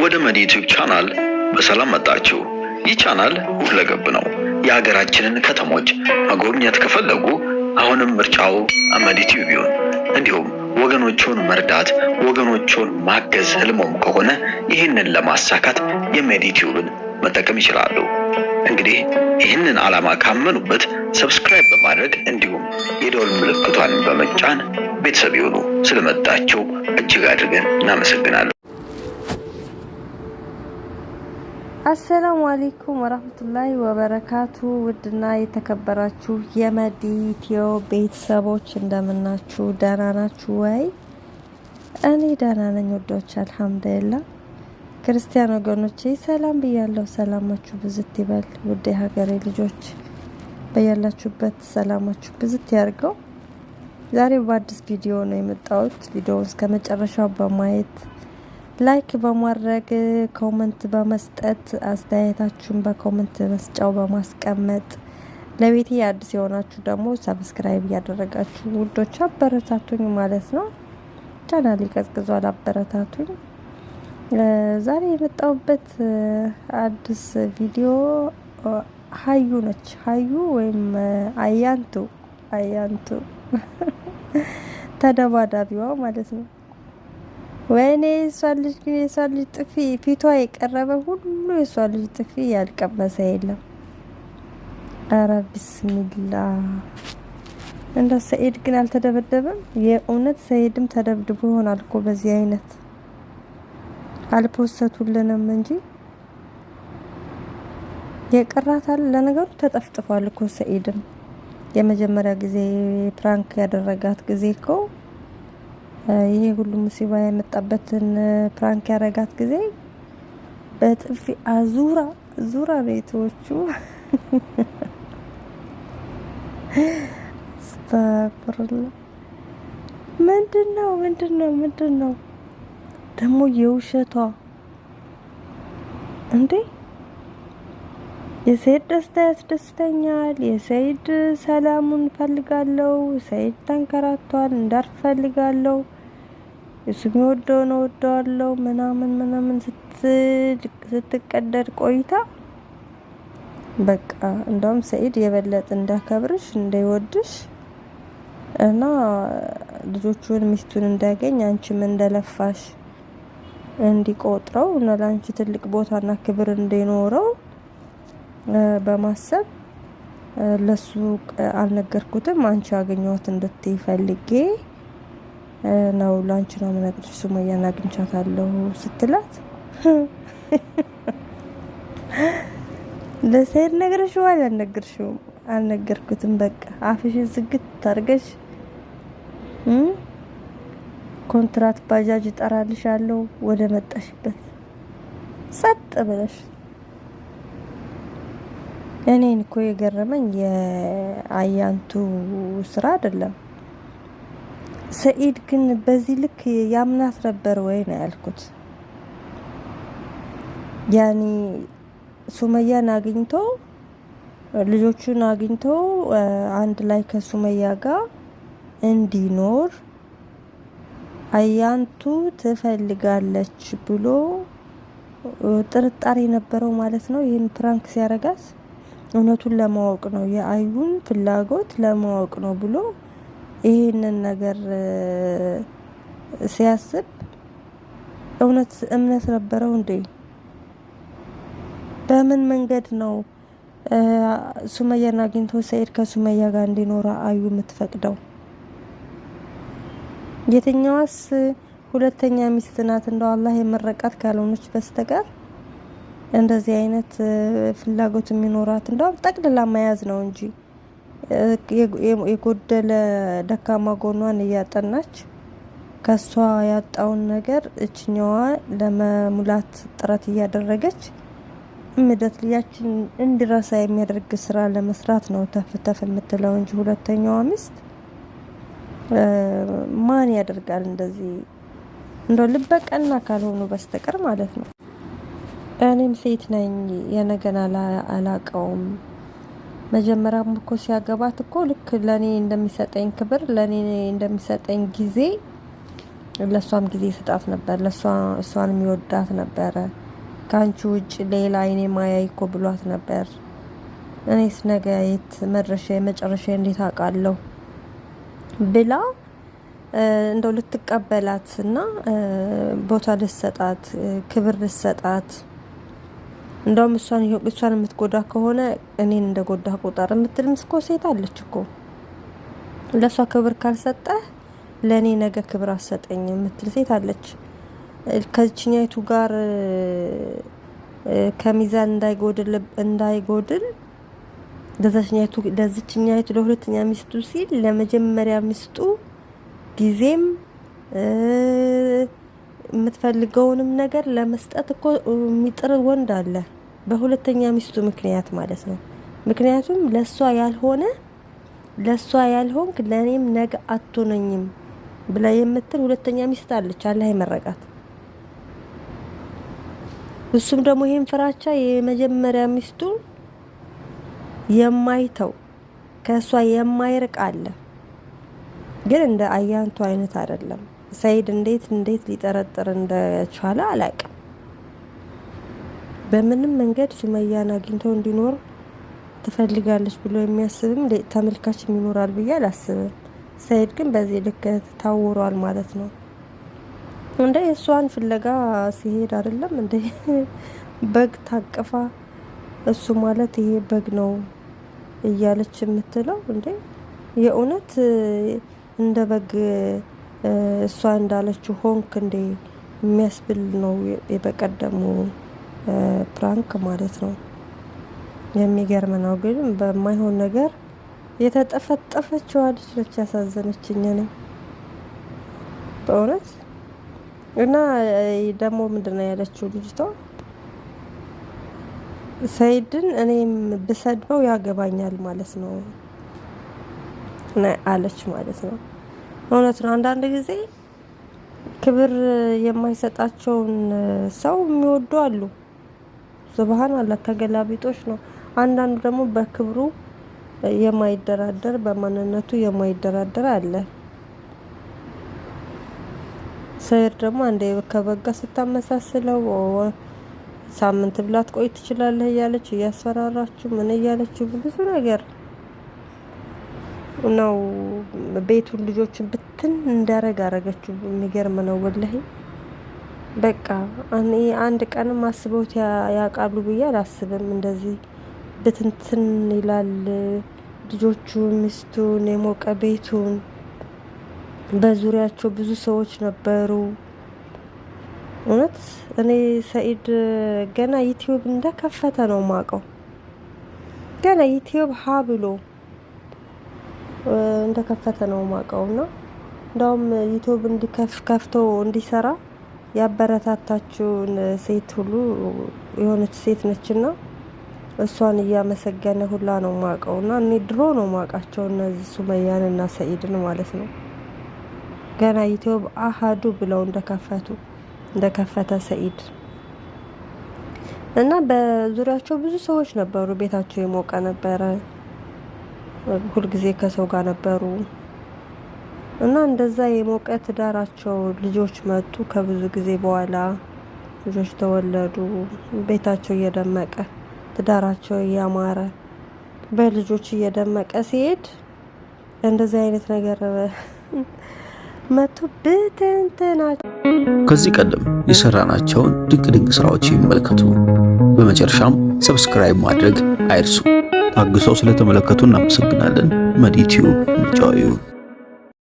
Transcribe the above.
ወደ መዲ ዩቲዩብ ቻናል በሰላም መጣችሁ። ይህ ቻናል ሁለገብ ነው። የሀገራችንን ከተሞች መጎብኘት ከፈለጉ አሁንም ምርጫው መዲ ዩቲዩብ ይሁን። እንዲሁም ወገኖቹን መርዳት፣ ወገኖቹን ማገዝ ህልሞም ከሆነ ይህንን ለማሳካት የመዲ ዩቲዩብን መጠቀም ይችላሉ። እንግዲህ ይህንን ዓላማ ካመኑበት ሰብስክራይብ በማድረግ እንዲሁም የደወል ምልክቷን በመጫን ቤተሰብ ይሁኑ። ስለመጣችሁ እጅግ አድርገን እናመሰግናለን። አሰላሙ አለይኩም ወራህመቱላሂ ወበረካቱ። ውድና የተከበራችሁ የመዲ ዩቲዩብ ቤተሰቦች እንደምናችሁ? ደህና ናችሁ ወይ? እኔ ደህና ነኝ ወዶች አልሐምዱሊላህ። ክርስቲያን ወገኖቼ ሰላም ብያለሁ። ሰላማችሁ ብዝት ይበል። ውድ ሀገሬ ልጆች በያላችሁበት ሰላማችሁ ብዝት ያርገው። ዛሬ በአዲስ ቪዲዮ ነው የመጣሁት። ቪዲዮውን እስከመጨረሻው በማየት ላይክ በማድረግ ኮሜንት በመስጠት አስተያየታችሁን በኮሜንት መስጫው በማስቀመጥ ለቤቴ አዲስ የሆናችሁ ደግሞ ሰብስክራይብ ያደረጋችሁ ውዶች አበረታቱኝ ማለት ነው። ቻናሌ ቀዝቅዟል፣ አበረታቱኝ። ዛሬ የመጣሁበት አዲስ ቪዲዮ ሀዩ ነች። ሀዩ ወይም አያንቱ ተደባዳቢዋ ማለት ነው። ወይኔ የሷ ልጅ ግን የሷ ልጅ ጥፊ ፊቷ የቀረበ ሁሉ የሷ ልጅ ጥፊ ያልቀመሰ የለም። አረ ቢስሚላ። እንደ ሰኢድ ግን አልተደበደበም። የእውነት ሰኢድም ተደብድቦ ይሆናል እኮ በዚህ አይነት አልፖሰቱልንም እንጂ የቀራታል። ለነገሩ ተጠፍጥፏል እኮ ሰኢድም የመጀመሪያ ጊዜ ፕራንክ ያደረጋት ጊዜ እኮ ይሄ ሁሉ ሙሲባ የመጣበትን ፕራንክ ያረጋት ጊዜ በጥፊ አዙራ ቤቶቹ አስተግፍሩላህ። ምንድነው ደግሞ የውሸቷ እንዴ? የሰይድ ደስታ ያስደስተኛል። የሰይድ ሰላሙን ፈልጋለሁ። ሰይድ ተንከራቷል፣ እንዳርፍ ፈልጋለሁ። እሱ የሚወደው ነው ወደዋለሁ ምናምን ስትቀደድ ቆይታ በቃ እንደውም ሰኢድ የበለጠ እንዳከብርሽ እንዳይወድሽ እና ልጆቹን ሚስቱን እንዳያገኝ አንቺም እንደለፋሽ እንዲቆጥረው እና ለአንቺ ትልቅ ቦታና ክብር እንዲኖረው በማሰብ ለሱ አልነገርኩትም። አንቺ አገኘኋት እንድትይ ፈልጌ ነው ላንቺ ነው የምነግርሽ። ሱመያን አግኝቻታለሁ ስትላት ለሰይድ ነግረሽው አልነገርሽውም? አልነገርኩትም። በቃ አፍሽን ዝግት ታርገሽ ኮንትራት ባጃጅ እጠራልሻለሁ ወደ መጣሽበት ጸጥ ብለሽ። እኔን እኮ የገረመኝ የአያንቱ ስራ አይደለም። ሰኢድ ግን በዚህ ልክ ያምናት ነበር ወይ ነው ያልኩት። ያኒ ሱመያን አግኝቶ ልጆቹን አግኝቶ አንድ ላይ ከሱመያ ጋር እንዲኖር አያንቱ ትፈልጋለች ብሎ ጥርጣሬ ነበረው ማለት ነው። ይህን ፕራንክ ሲያረጋት እውነቱን ለማወቅ ነው፣ የአዩን ፍላጎት ለማወቅ ነው ብሎ ይሄንን ነገር ሲያስብ እምነት ነበረው እንዴ? በምን መንገድ ነው ሱመያን አግኝቶ ሰኢድ ከሱመያ ጋር እንዲኖር አዩ የምትፈቅደው? የትኛዋስ ሁለተኛ ሚስት ናት? እንደው አላህ የመረቃት ካልሆነች በስተቀር እንደዚህ አይነት ፍላጎት የሚኖራት እንደው ጠቅልላ መያዝ ነው እንጂ የጎደለ ደካማ ጎኗን እያጠናች ከሷ ያጣውን ነገር እችኛዋ ለመሙላት ጥረት እያደረገች እምደት ልያችን እንዲረሳ የሚያደርግ ስራ ለመስራት ነው ተፍተፍ የምትለው እንጂ ሁለተኛዋ ሚስት ማን ያደርጋል እንደዚህ? እንደው ልበቀና ካልሆኑ በስተቀር ማለት ነው። እኔም ሴት ነኝ፣ የነገና አላቀውም። መጀመሪያም እኮ ሲያገባት እኮ ልክ ለኔ እንደሚሰጠኝ ክብር ለኔ እንደሚሰጠኝ ጊዜ ለሷም ጊዜ ይሰጣት ነበር። እሷን የሚወዳት ነበር። ካንቺ ውጭ ሌላ አይኔ ማያይ እኮ ብሏት ነበር። እኔስ ነገ የት መጨረሻ እንዴት አውቃለሁ ብላ እንደው ልትቀበላት እና ቦታ ልትሰጣት ክብር ልትሰጣት እንደውም እሷን የምትጎዳ ከሆነ እኔን እንደጎዳ ቁጥር የምትልም እኮ ሴት አለች እኮ። ለሷ ክብር ካልሰጠህ ለኔ ነገ ክብር አሰጠኝ የምትል ሴት አለች። ከዚህኛይቱ ጋር ከሚዛን እንዳይጎድል ለዚህኛይቱ ለሁለተኛ ሚስቱ ሲል ለመጀመሪያ ሚስቱ ጊዜም የምትፈልገውንም ነገር ለመስጠት እኮ የሚጥር ወንድ አለ፣ በሁለተኛ ሚስቱ ምክንያት ማለት ነው። ምክንያቱም ለሷ ያልሆንክ ለኔም ነገ አትሆነኝም ብላ የምትል ሁለተኛ ሚስት አለች። አላህ ይመረቃት። እሱም ደግሞ ይሄን ፍራቻ የመጀመሪያ ሚስቱ የማይተው ከሷ የማይርቅ አለ። ግን እንደ አያንቱ አይነት አይደለም። ሰይድ እንዴት ሊጠረጥር እንደቻለ አላውቅም። በምንም መንገድ ሱመያን አግኝቶ እንዲኖር ትፈልጋለች ብሎ የሚያስብም ተመልካችም ይኖራል ብዬ አላስብም። ሰይድ ግን በዚህ ልክ ታውሯል ማለት ነው። እንደ እሷን ፍለጋ ሲሄድ አይደለም እንደ በግ ታቅፋ እሱ ማለት ይሄ በግ ነው እያለች የምትለው እንደ የእውነት እንደ በግ እሷ እንዳለችው ሆንክ እንደ የሚያስብል ነው የበቀደሙ ፕራንክ ማለት ነው። የሚገርም ነው። ግን በማይሆን ነገር የተጠፈጠፈችው ልጅ ነች ያሳዘነችኝ ነኝ በእውነት። እና ደግሞ ምንድነው ያለችው ልጅቷ? ሰይድን እኔም ብሰድበው ያገባኛል ማለት ነው አለች ማለት ነው። እውነት ነው። አንዳንድ ጊዜ ክብር የማይሰጣቸውን ሰው የሚወዱ አሉ። ሱብሃንአላህ ተገላቢጦች ነው። አንዳንዱ ደግሞ በክብሩ የማይደራደር በማንነቱ የማይደራደር አለ። ሰይድ ደግሞ አንዴ ከበጋ ስታመሳስለው ሳምንት ብላት ቆይ ትችላለህ እያለች እያስፈራራችሁ ምን እያለችው ብዙ ነገር ነው። ቤቱን ልጆችን ብትን እንዳረግ አረገችው። የሚገርም ነው ወላሂ። በቃ አንድ ቀንም አስበውት ያውቃሉ ብዬ አላስብም። እንደዚህ ብትንትን ይላል ልጆቹ፣ ሚስቱን፣ የሞቀ ቤቱን። በዙሪያቸው ብዙ ሰዎች ነበሩ። እውነት እኔ ሰኢድ ገና ዩቲዩብ እንደከፈተ ነው ማቀው። ገና ዩቲዩብ ሀ ብሎ እንደከፈተ ነው ማቀውና እንደውም ዩቲዩብ ከፍተው እንዲሰራ ያበረታታችውን ሴት ሁሉ የሆነች ሴት ነችና እሷን እያመሰገነ ሁላ ነው ማቀውና እኔ ድሮ ነው ማቃቸው እነዚህ ሱመያንና ሰኢድን ማለት ነው። ገና ዩቲዩብ አሃዱ ብለው እንደከፈተ ሰኢድ እና በዙሪያቸው ብዙ ሰዎች ነበሩ። ቤታቸው የሞቀ ነበረ። ሁልጊዜ ከሰው ጋር ነበሩ እና እንደዛ የሞቀ ትዳራቸው ልጆች መጡ። ከብዙ ጊዜ በኋላ ልጆች ተወለዱ። ቤታቸው እየደመቀ ትዳራቸው እያማረ በልጆች እየደመቀ ሲሄድ እንደዚህ አይነት ነገር መቶ ብትንትናቸው። ከዚህ ቀደም የሰራናቸውን ድንቅ ስራዎች ይመልከቱ። በመጨረሻም ሰብስክራይብ ማድረግ አይርሱ። ታግሰው ስለተመለከቱ እናመሰግናለን። መዲ ቲዩብ እንጆይ